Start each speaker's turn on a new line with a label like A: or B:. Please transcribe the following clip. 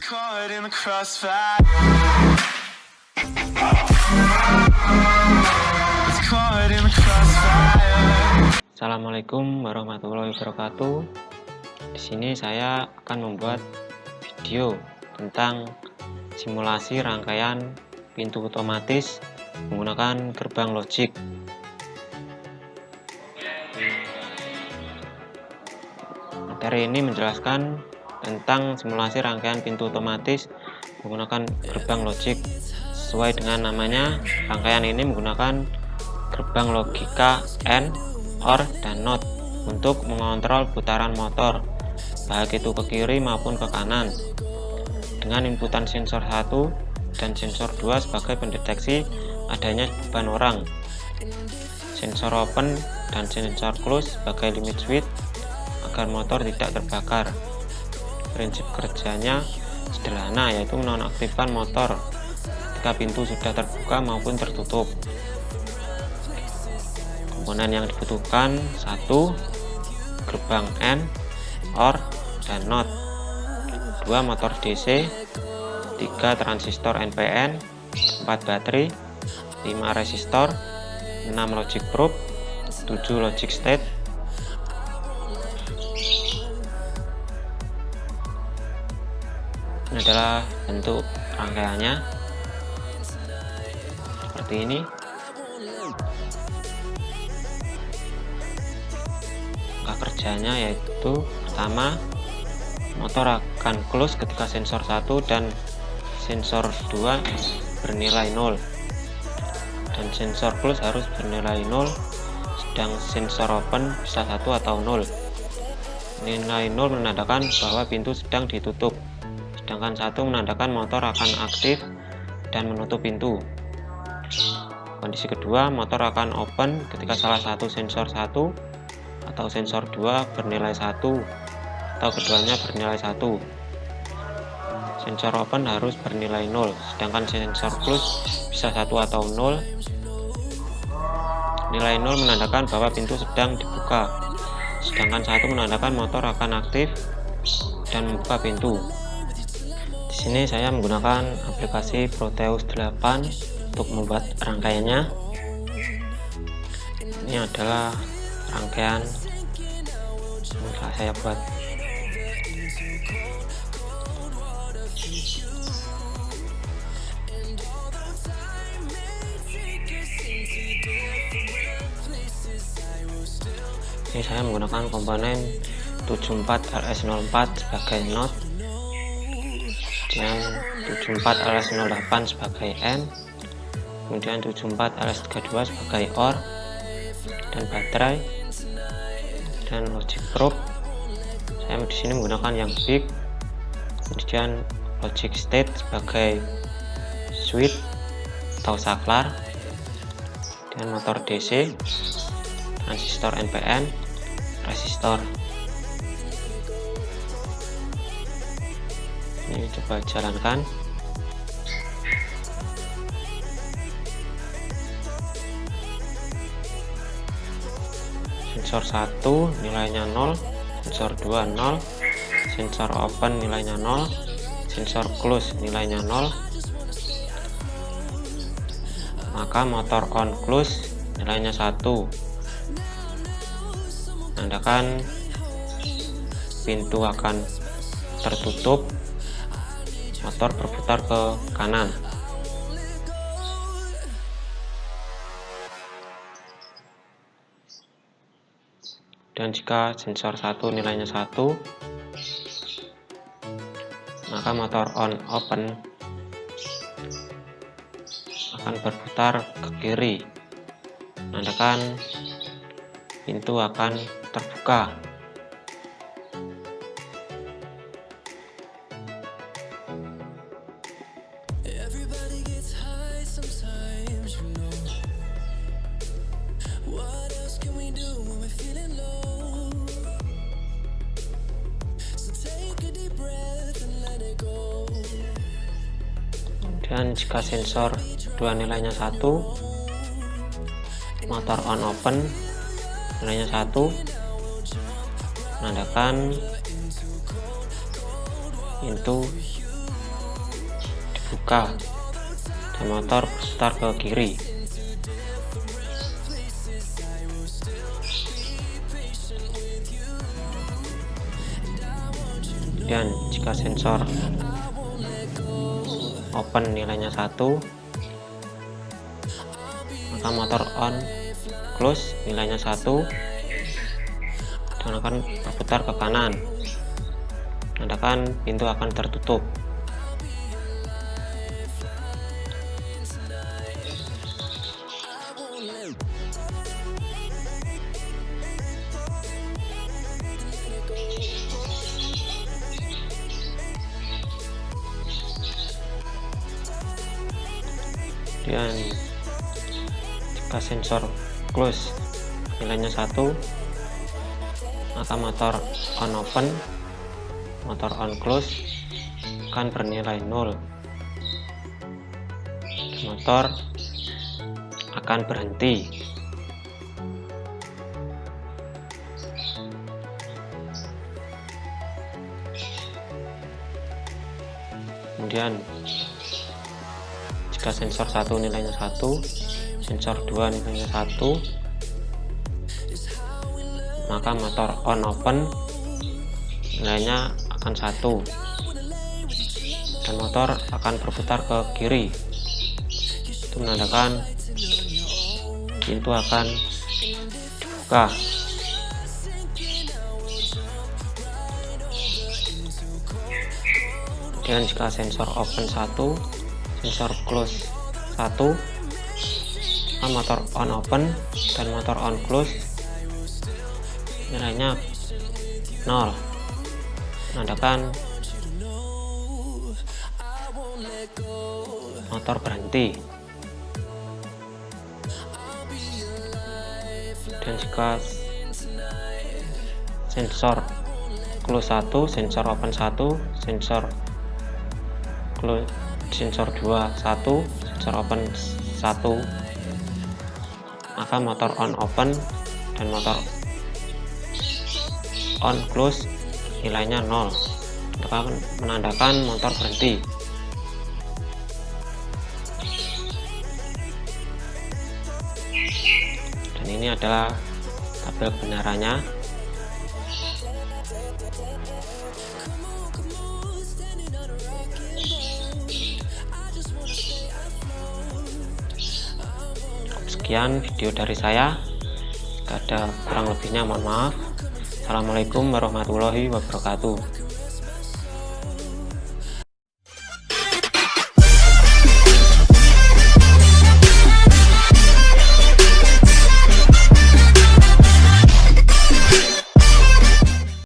A: Caught in the crossfire. It's caught in the crossfire.
B: Assalamualaikum warahmatullahi wabarakatuh. Di sini saya akan membuat video tentang simulasi rangkaian pintu otomatis menggunakan gerbang logic. Materi ini menjelaskan tentang simulasi rangkaian pintu otomatis menggunakan gerbang logic. Sesuai dengan namanya, rangkaian ini menggunakan gerbang logika AND, OR, dan NOT untuk mengontrol putaran motor, baik itu ke kiri maupun ke kanan, dengan inputan sensor 1 dan sensor 2 sebagai pendeteksi adanya beban orang, sensor open dan sensor close sebagai limit switch agar motor tidak terbakar. Prinsip kerjanya sederhana, yaitu menonaktifkan motor ketika pintu sudah terbuka maupun tertutup. Komponen yang dibutuhkan: 1. Gerbang AND, OR, dan NOT. 2. Motor DC. 3. Transistor NPN. 4. Baterai. 5. Resistor. 6. Logic probe. 7. Logic state. Ini adalah bentuk rangkaiannya seperti ini. Langkah kerjanya yaitu: pertama, motor akan close ketika sensor 1 dan sensor 2 bernilai 0, dan sensor close harus bernilai 0, sedang sensor open bisa 1 atau 0. Nilai 0 menandakan bahwa pintu sedang ditutup, sedangkan 1 menandakan motor akan aktif dan menutup pintu. Kondisi kedua, motor akan open ketika salah satu sensor 1 atau sensor 2 bernilai 1 atau keduanya bernilai 1. Sensor open harus bernilai 0, sedangkan sensor close bisa 1 atau 0. Nilai 0 menandakan bahwa pintu sedang dibuka, sedangkan 1 menandakan motor akan aktif dan membuka pintu. Di sini saya menggunakan aplikasi Proteus 8 untuk membuat rangkaiannya. Ini adalah rangkaian yang telah saya buat. Ini saya menggunakan komponen 74LS04 sebagai NOT, kemudian 74LS08 sebagai AND, kemudian 74LS32 sebagai OR, dan baterai, dan logic probe. Saya di sini menggunakan yang big, kemudian logic state sebagai switch atau saklar, dan motor DC, transistor NPN, resistor. Ini coba jalankan. Sensor 1 nilainya 0, sensor 2 0, sensor open nilainya 0, sensor close nilainya 0. Maka motor on close nilainya 1, menandakan pintu akan tertutup, motor berputar ke kanan. Dan jika sensor 1 nilainya 1, maka motor on open akan berputar ke kiri, menandakan pintu akan terbuka. Dan jika sensor 2 nilainya 1, motor on open nilainya 1, menandakan pintu dibuka dan motor berputar ke kiri. Dan jika sensor open nilainya 1, maka motor on close nilainya 1 dan akan berputar ke kanan, menandakan pintu akan tertutup. Dan jika sensor close nilainya 1, maka motor on open, motor on close akan bernilai 0. Motor akan berhenti. Kemudian jika sensor 1 nilainya 1, sensor 2 nilainya 1, maka motor on open nilainya akan 1 dan motor akan berputar ke kiri. Itu menandakan pintu akan dibuka. Dan jika sensor open 1, sensor close 1, maka motor on open dan motor on close nilainya 0, menandakan motor berhenti. Dan jika sensor close 1, sensor open 1, sensor 2 1, sensor open 1, maka motor on open dan motor on close nilainya 0, menandakan motor berhenti. Dan ini adalah tabel kebenarannya. Sekian video dari saya. Jika ada kurang lebihnya mohon maaf. Assalamualaikum warahmatullahi wabarakatuh.